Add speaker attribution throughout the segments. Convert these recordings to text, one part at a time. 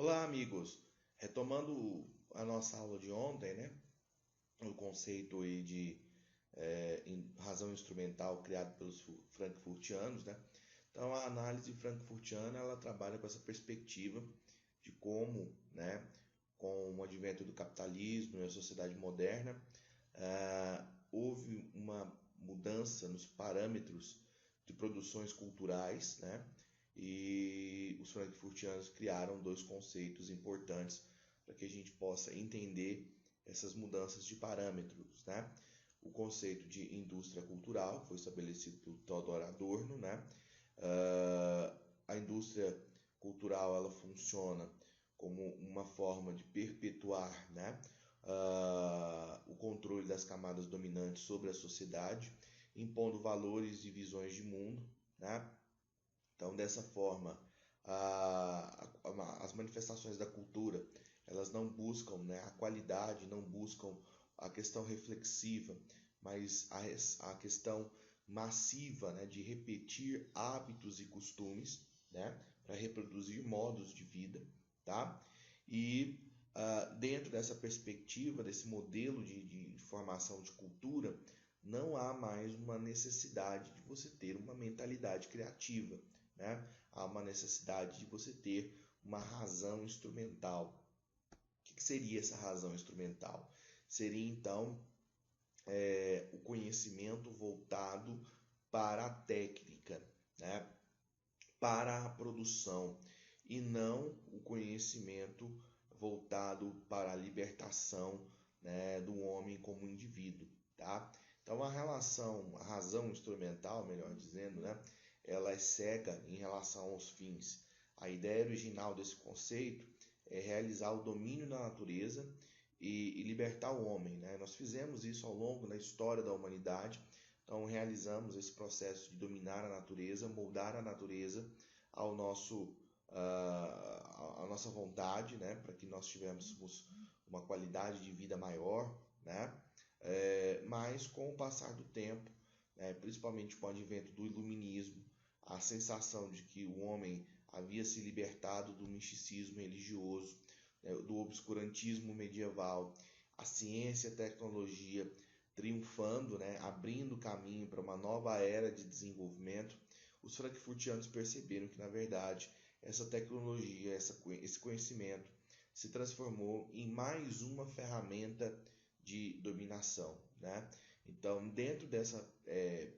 Speaker 1: Olá, amigos. Retomando a nossa aula de ontem, né? O conceito aí de razão instrumental criado pelos frankfurtianos, né? Então, a análise frankfurtiana ela trabalha com essa perspectiva de como, né, com o advento do capitalismo e a sociedade moderna, houve uma mudança nos parâmetros de produções culturais, né? E os frankfurtianos criaram dois conceitos importantes para que a gente possa entender essas mudanças de parâmetros, né? O conceito de indústria cultural foi estabelecido pelo Theodor Adorno, né? A indústria cultural ela funciona como uma forma de perpetuar, né? O controle das camadas dominantes sobre a sociedade, impondo valores e visões de mundo, né? Então, dessa forma, as manifestações da cultura, elas não buscam, né, a qualidade, não buscam a questão reflexiva, mas a questão massiva, né, de repetir hábitos e costumes, né, para reproduzir modos de vida, tá? E dentro dessa perspectiva, desse modelo de formação de cultura, não há mais uma necessidade de você ter uma mentalidade criativa, né? Há uma necessidade de você ter uma razão instrumental. O que seria essa razão instrumental? Seria então o conhecimento voltado para a técnica, né? Para a produção, e não o conhecimento voltado para a libertação, né, do homem como indivíduo. Tá? Então a razão instrumental, melhor dizendo, né, ela é cega em relação aos fins. A ideia original desse conceito é realizar o domínio da natureza e libertar o homem. Né? Nós fizemos isso ao longo da história da humanidade, então realizamos esse processo de dominar a natureza, moldar a natureza ao à nossa vontade, né? Para que nós tivéssemos uma qualidade de vida maior, né? Mas com o passar do tempo, né, principalmente com o advento do iluminismo, a sensação de que o homem havia se libertado do misticismo religioso, né, do obscurantismo medieval, a ciência e a tecnologia triunfando, né, abrindo caminho para uma nova era de desenvolvimento, os frankfurtianos perceberam que, na verdade, essa tecnologia, esse conhecimento se transformou em mais uma ferramenta de dominação, né? Então, dentro dessa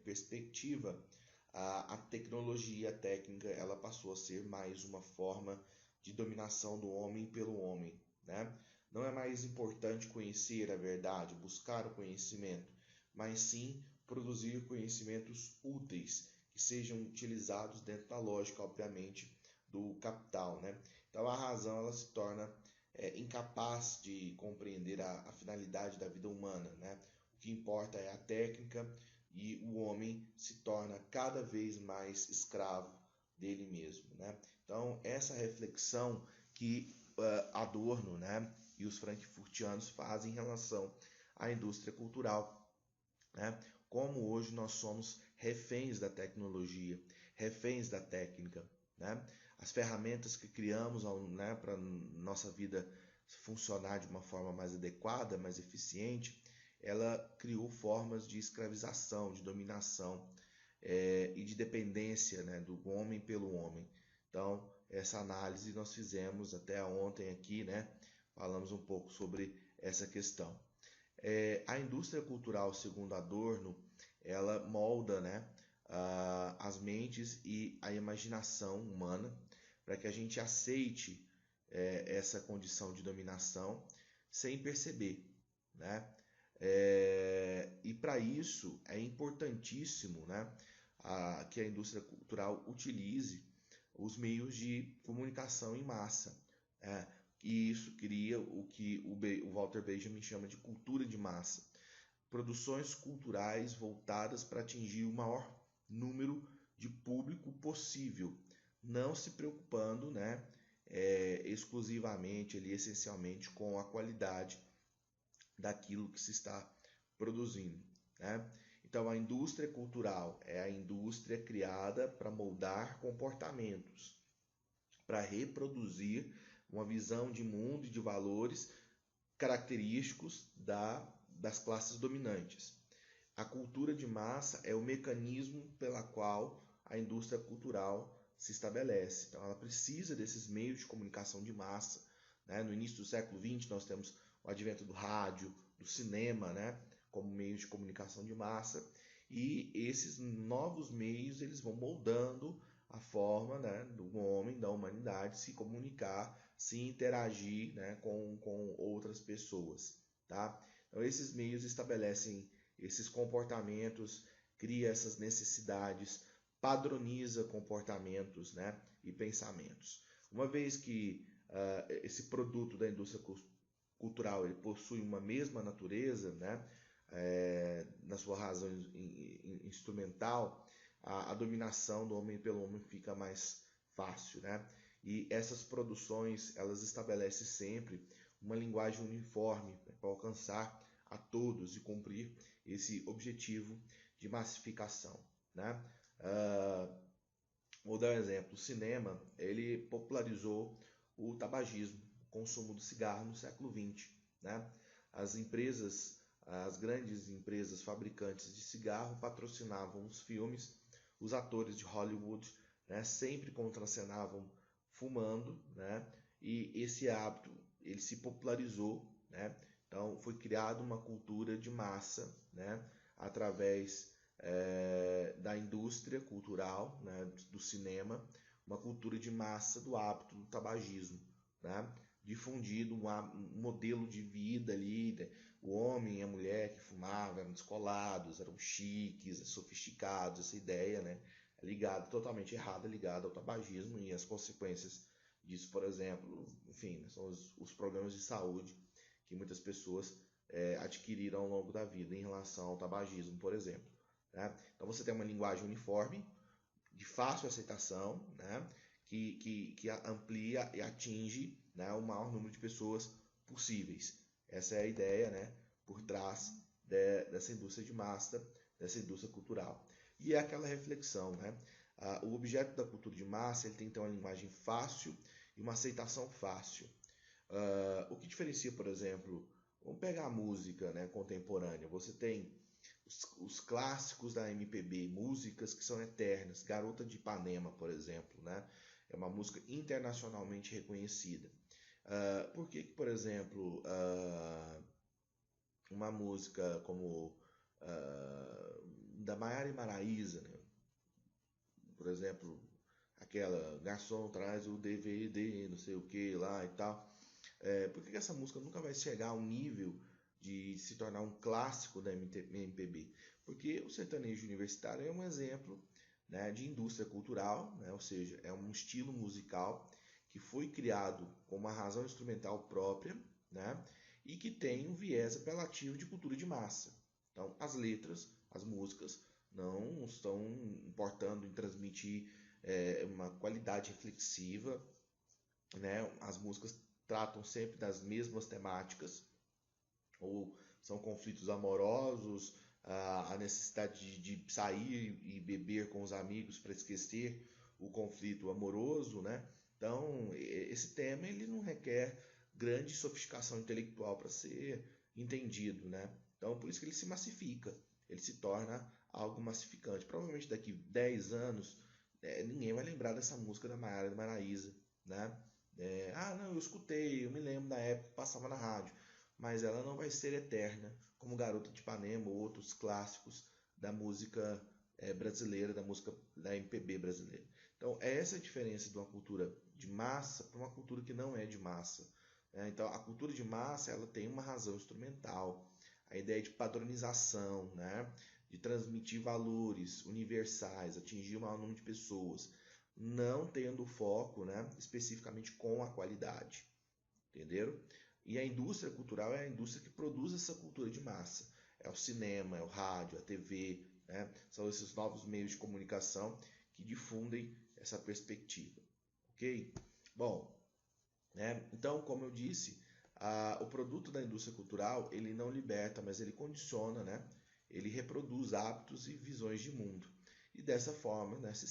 Speaker 1: perspectiva, a tecnologia, a técnica, ela passou a ser mais uma forma de dominação do homem pelo homem, né? Não é mais importante conhecer a verdade, buscar o conhecimento, mas sim produzir conhecimentos úteis que sejam utilizados dentro da lógica, obviamente, do capital, né? Então a razão ela se torna incapaz de compreender a finalidade da vida humana, né? O que importa é a técnica e o homem se torna cada vez mais escravo dele mesmo, né? Então essa reflexão que Adorno, né, e os frankfurtianos fazem em relação à indústria cultural, né? Como hoje nós somos reféns da tecnologia, reféns da técnica, né? As ferramentas que criamos, né, para nossa vida funcionar de uma forma mais adequada, mais eficiente, ela criou formas de escravização, de dominação e de dependência, né, do homem pelo homem. Então, essa análise nós fizemos até ontem aqui, né? Falamos um pouco sobre essa questão. A indústria cultural, segundo Adorno, ela molda, né, as mentes e a imaginação humana para que a gente aceite essa condição de dominação sem perceber, né? E para isso é importantíssimo, né, que a indústria cultural utilize os meios de comunicação em massa. E isso cria o que o Walter Benjamin chama de cultura de massa. Produções culturais voltadas para atingir o maior número de público possível, não se preocupando, né, exclusivamente, ali, essencialmente, com a qualidade daquilo que se está produzindo, né? Então, a indústria cultural é a indústria criada para moldar comportamentos, para reproduzir uma visão de mundo e de valores característicos das classes dominantes. A cultura de massa é o mecanismo pela qual a indústria cultural se estabelece. Então, ela precisa desses meios de comunicação de massa. Né? No início do século XX, nós temos o advento do rádio, do cinema, né? Como meios de comunicação de massa. E esses novos meios eles vão moldando a forma, né, do homem, da humanidade, se comunicar, se interagir, né, com outras pessoas. Tá? Então, esses meios estabelecem esses comportamentos, cria essas necessidades, padroniza comportamentos, né, e pensamentos. Uma vez que esse produto da indústria cultural ele possui uma mesma natureza, né, na sua razão instrumental, a dominação do homem pelo homem fica mais fácil, né? E essas produções elas estabelecem sempre uma linguagem uniforme para alcançar a todos e cumprir esse objetivo de massificação, né? Vou dar um exemplo. O cinema ele popularizou o tabagismo, o consumo do cigarro no século XX, né? As grandes empresas fabricantes de cigarro patrocinavam os filmes, os atores de Hollywood, né, sempre contracenavam fumando, né, e esse hábito ele se popularizou, né, então foi criada uma cultura de massa, né, através da indústria cultural, né, do cinema, uma cultura de massa do hábito do tabagismo, né, difundido um modelo de vida ali, né, o homem e a mulher que fumavam eram descolados, eram chiques, sofisticados, essa ideia, né, é ligada, totalmente errada, ligada ao tabagismo e as consequências disso, por exemplo, enfim, são os problemas de saúde que muitas pessoas adquiriram ao longo da vida em relação ao tabagismo, por exemplo. Né? Então você tem uma linguagem uniforme, de fácil aceitação, né? que amplia e atinge, né, o maior número de pessoas possíveis. Essa é a ideia, né, por trás dessa indústria de massa, dessa indústria cultural. E é aquela reflexão, né? O objeto da cultura de massa ele tem que ter uma linguagem fácil e uma aceitação fácil. O que diferencia, por exemplo, vamos pegar a música, né, contemporânea. Você tem os clássicos da MPB, músicas que são eternas. Garota de Ipanema, por exemplo, né? É uma música internacionalmente reconhecida. Por que, por exemplo, uma música como da Maiara e Maraíza, né? Por exemplo, aquela Garçom traz o DVD, não sei o que lá e tal. Por que essa música nunca vai chegar ao nível de se tornar um clássico da MPB? Porque o sertanejo universitário é um exemplo, né, de indústria cultural, né? Ou seja, é um estilo musical que foi criado com uma razão instrumental própria, né, e que tem um viés apelativo de cultura de massa. Então, as letras, as músicas, não estão importando em transmitir uma qualidade reflexiva, né? As músicas tratam sempre das mesmas temáticas, ou são conflitos amorosos, a necessidade de sair e beber com os amigos para esquecer o conflito amoroso, né? Então, esse tema ele não requer grande sofisticação intelectual para ser entendido, né? Então, por isso que ele se massifica, ele se torna algo massificante. Provavelmente daqui 10 anos, ninguém vai lembrar dessa música da Maiara e da Maraíza, né? Não, eu escutei, eu me lembro da época que passava na rádio, mas ela não vai ser eterna, como Garota de Ipanema ou outros clássicos da música brasileira, da música da MPB brasileira. Então, essa é a diferença de uma cultura de massa para uma cultura que não é de massa. Então, a cultura de massa ela tem uma razão instrumental, a ideia de padronização, né? De transmitir valores universais, atingir o maior número de pessoas, não tendo foco, né, especificamente com a qualidade, entenderam? E a indústria cultural é a indústria que produz essa cultura de massa. É o cinema, é o rádio, a TV, né? São esses novos meios de comunicação que difundem essa perspectiva, ok? Bom, né? Então, como eu disse, o produto da indústria cultural ele não liberta, mas ele condiciona, né? Ele reproduz hábitos e visões de mundo. E dessa forma, né, se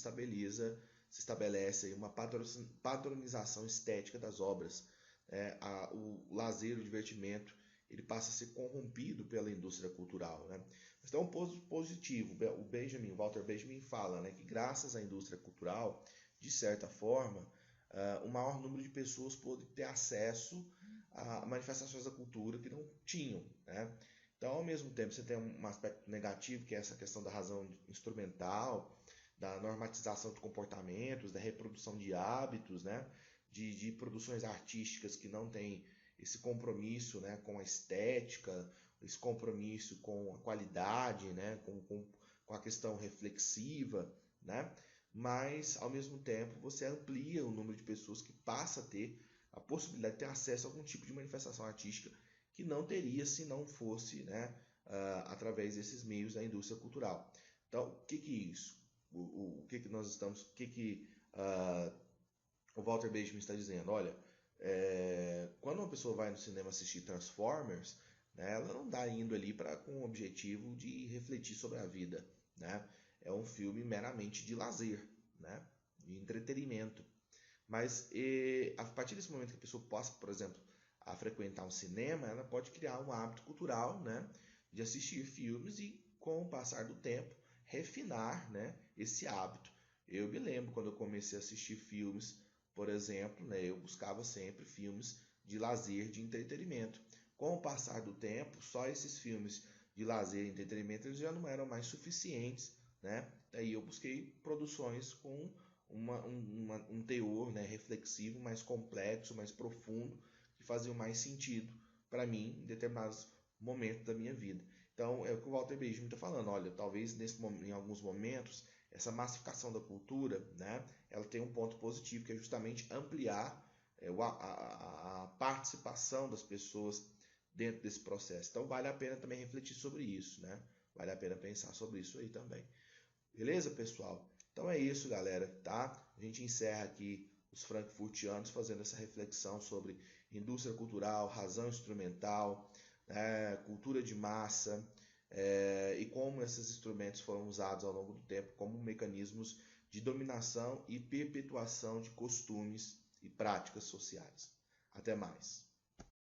Speaker 1: se estabelece aí uma padronização estética das obras. O lazer, o divertimento, ele passa a ser corrompido pela indústria cultural, né? Mas tem um ponto positivo. O Walter Benjamin fala, né, que graças à indústria cultural, de certa forma, o maior número de pessoas pôde ter acesso a manifestações da cultura que não tinham, né? Então, ao mesmo tempo, você tem um aspecto negativo, que é essa questão da razão instrumental, da normatização de comportamentos, da reprodução de hábitos, né? De produções artísticas que não têm esse compromisso, né, com a estética, esse compromisso com a qualidade, né, com a questão reflexiva, né? Mas, ao mesmo tempo, você amplia o número de pessoas que passa a ter a possibilidade de ter acesso a algum tipo de manifestação artística que não teria se não fosse, né, através desses meios da indústria cultural. Então, o que é isso? O que nós estamos... o Walter Benjamin está dizendo? Olha, quando uma pessoa vai no cinema assistir Transformers, né, ela não está indo ali com o objetivo de refletir sobre a vida, né? É um filme meramente de lazer, né, de entretenimento. Mas a partir desse momento que a pessoa passa, por exemplo, a frequentar um cinema, ela pode criar um hábito cultural, né, de assistir filmes e, com o passar do tempo, refinar, né, esse hábito. Eu me lembro quando eu comecei a assistir filmes, por exemplo, né, eu buscava sempre filmes de lazer, de entretenimento. Com o passar do tempo, só esses filmes de lazer e entretenimento eles já não eram mais suficientes, né? Daí eu busquei produções com um teor, né, reflexivo, mais complexo, mais profundo, que faziam mais sentido para mim em determinados momentos da minha vida. Então, é o que o Walter Benjamin está falando. Olha, talvez em alguns momentos, essa massificação da cultura, né, ela tem um ponto positivo, que é justamente ampliar a participação das pessoas dentro desse processo. Então, vale a pena também refletir sobre isso, né? Vale a pena pensar sobre isso aí também. Beleza, pessoal? Então é isso, galera, tá? A gente encerra aqui os frankfurtianos fazendo essa reflexão sobre indústria cultural, razão instrumental, cultura de massa, e como esses instrumentos foram usados ao longo do tempo como mecanismos de dominação e perpetuação de costumes e práticas sociais. Até mais.